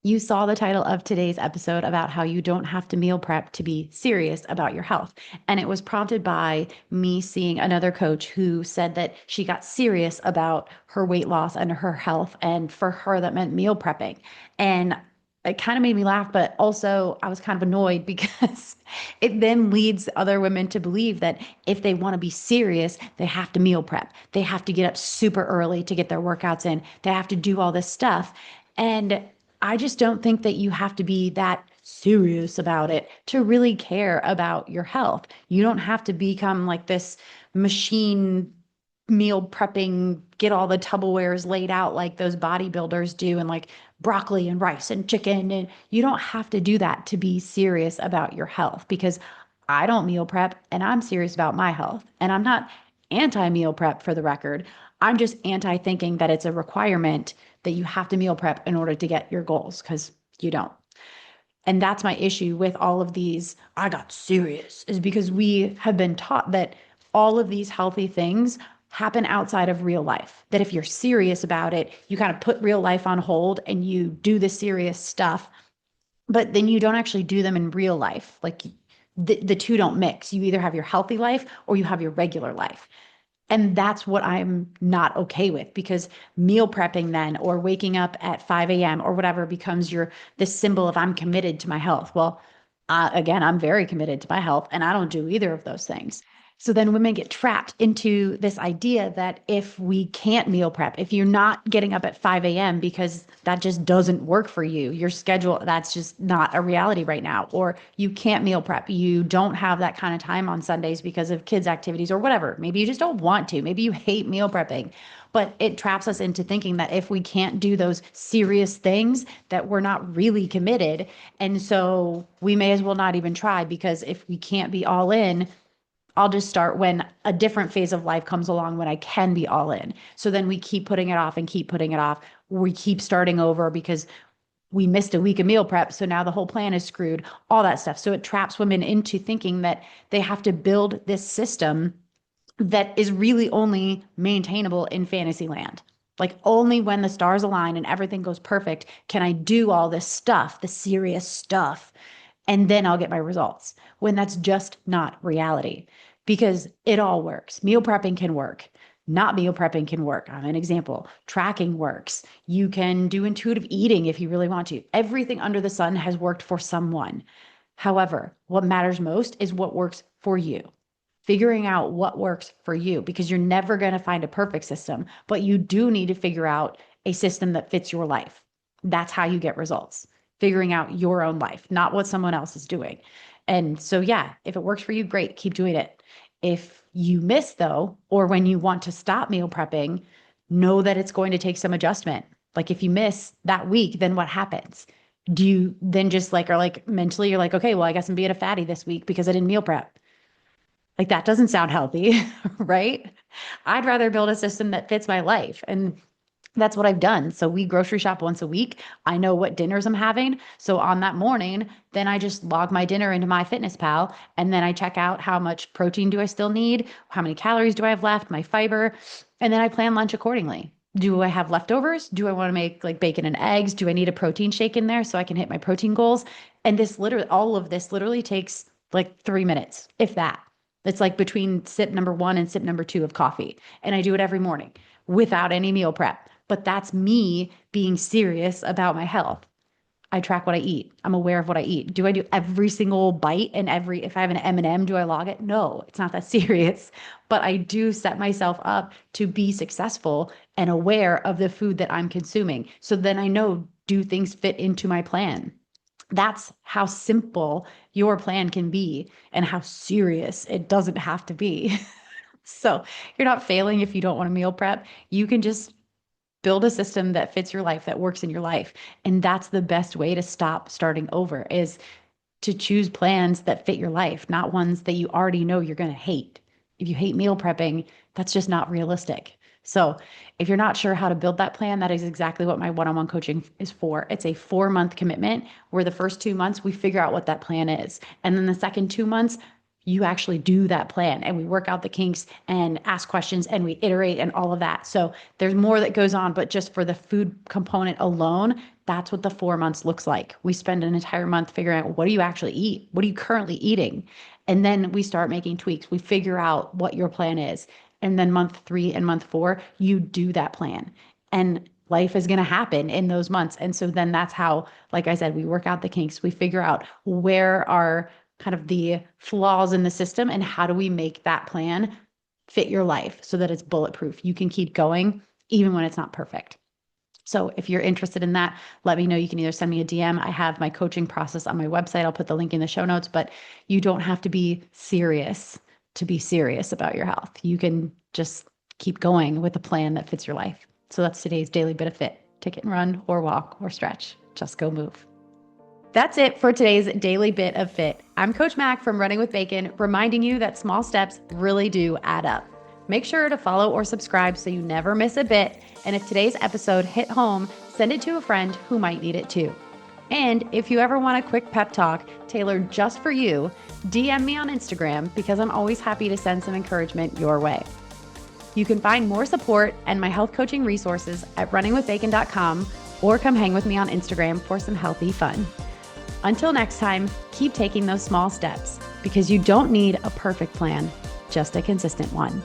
You saw the title of today's episode about how you don't have to meal prep to be serious about your health. And it was prompted by me seeing another coach who said that she got serious about her weight loss and her health. And for her, that meant meal prepping. And it kind of made me laugh, but also I was kind of annoyed because it then leads other women to believe that if they want to be serious, they have to meal prep. They have to get up super early to get their workouts in. They have to do all this stuff. And I just don't think that you have to be that serious about it to really care about your health. You don't have to become like this machine meal prepping, get all the Tupperwares laid out like those bodybuilders do, and like broccoli and rice and chicken. And you don't have to do that to be serious about your health because I don't meal prep and I'm serious about my health. And I'm not anti meal prep for the record. I'm just anti thinking that it's a requirement that you have to meal prep in order to get your goals because you don't. And that's my issue with all of these. I got serious is because we have been taught that all of these healthy things happen outside of real life. That if you're serious about it, you kind of put real life on hold and you do the serious stuff, but then you don't actually do them in real life. Like the two don't mix. You either have your healthy life or you have your regular life. And that's what I'm not okay with because meal prepping then or waking up at 5 a.m. or whatever becomes your this symbol of I'm committed to my health. Well, again, I'm very committed to my health and I don't do either of those things. So then women get trapped into this idea that if we can't meal prep, if you're not getting up at 5 a.m. because that just doesn't work for you, your schedule, that's just not a reality right now, or you can't meal prep, you don't have that kind of time on Sundays because of kids' activities or whatever. Maybe you just don't want to. Maybe you hate meal prepping. But it traps us into thinking that if we can't do those serious things, that we're not really committed. And so we may as well not even try because if we can't be all in, I'll just start when a different phase of life comes along when I can be all in. So then we keep putting it off and keep putting it off. We keep starting over because we missed a week of meal prep. So now the whole plan is screwed, all that stuff. So it traps women into thinking that they have to build this system that is really only maintainable in fantasy land. Like only when the stars align and everything goes perfect can I do all this stuff, the serious stuff, and then I'll get my results. When that's just not reality because it all works. Meal prepping can work. Not meal prepping can work. I'm an example. Tracking works. You can do intuitive eating if you really want to. Everything under the sun has worked for someone. However, what matters most is what works for you. Figuring out what works for you because you're never going to find a perfect system, but you do need to figure out a system that fits your life. That's how you get results. Figuring out your own life, not what someone else is doing. And so, yeah, if it works for you, great, keep doing it. If you miss, though, or when you want to stop meal prepping, know that it's going to take some adjustment. Like if you miss that week, then what happens? Do you then just like, are like mentally, you're like, okay, well, I guess I'm being a fatty this week because I didn't meal prep. Like that doesn't sound healthy, right? I'd rather build a system that fits my life. And that's what I've done. So we grocery shop once a week. I know what dinners I'm having. So on that morning, then I just log my dinner into MyFitnessPal and then I check out how much protein do I still need? How many calories do I have left? My fiber. And then I plan lunch accordingly. Do I have leftovers? Do I want to make like bacon and eggs? Do I need a protein shake in there so I can hit my protein goals? And this literally, all of this literally takes like 3 minutes, if that. It's like between sip number one and sip number two of coffee. And I do it every morning without any meal prep. But that's me being serious about my health. I track what I eat. I'm aware of what I eat. Do I do every single bite and every if I have an M&M, do I log it? No, it's not that serious. But I do set myself up to be successful and aware of the food that I'm consuming. So then I know, do things fit into my plan? That's how simple your plan can be and how serious it doesn't have to be. So you're not failing if you don't want to meal prep. You can just build a system that fits your life, that works in your life. And that's the best way to stop starting over is to choose plans that fit your life, not ones that you already know you're going to hate. If you hate meal prepping, that's just not realistic. So, if you're not sure how to build that plan, that is exactly what my one on one coaching is for. It's a 4 month commitment where the first 2 months we figure out what that plan is. And then the second 2 months, you actually do that plan and we work out the kinks and ask questions and we iterate and all of that. So, there's more that goes on, but just for the food component alone, That's what the 4 months looks like. We spend an entire month figuring out, what do you actually eat? What are you currently eating? And then we start making tweaks. We figure out what your plan is. And then month 3 and month 4, you do that plan. And life is going to happen in those months. And so then that's how, like I said, we work out the kinks. We figure out where are kind of the flaws in the system and how do we make that plan fit your life so that it's bulletproof. You can keep going even when it's not perfect. So if you're interested in that, let me know. You can either send me a DM. I have my coaching process on my website. I'll put the link in the show notes, but you don't have to be serious to be serious about your health. You can just keep going with a plan that fits your life. So that's today's daily bit of fit. Take it and run or walk or stretch. Just go move. That's it for today's daily bit of fit. I'm Coach Mack from Running with Bacon, reminding you that small steps really do add up. Make sure to follow or subscribe so you never miss a bit. And if today's episode hit home, send it to a friend who might need it too. And if you ever want a quick pep talk tailored just for you, DM me on Instagram because I'm always happy to send some encouragement your way. You can find more support and my health coaching resources at runningwithbacon.com or come hang with me on Instagram for some healthy fun. Until next time, keep taking those small steps because you don't need a perfect plan, just a consistent one.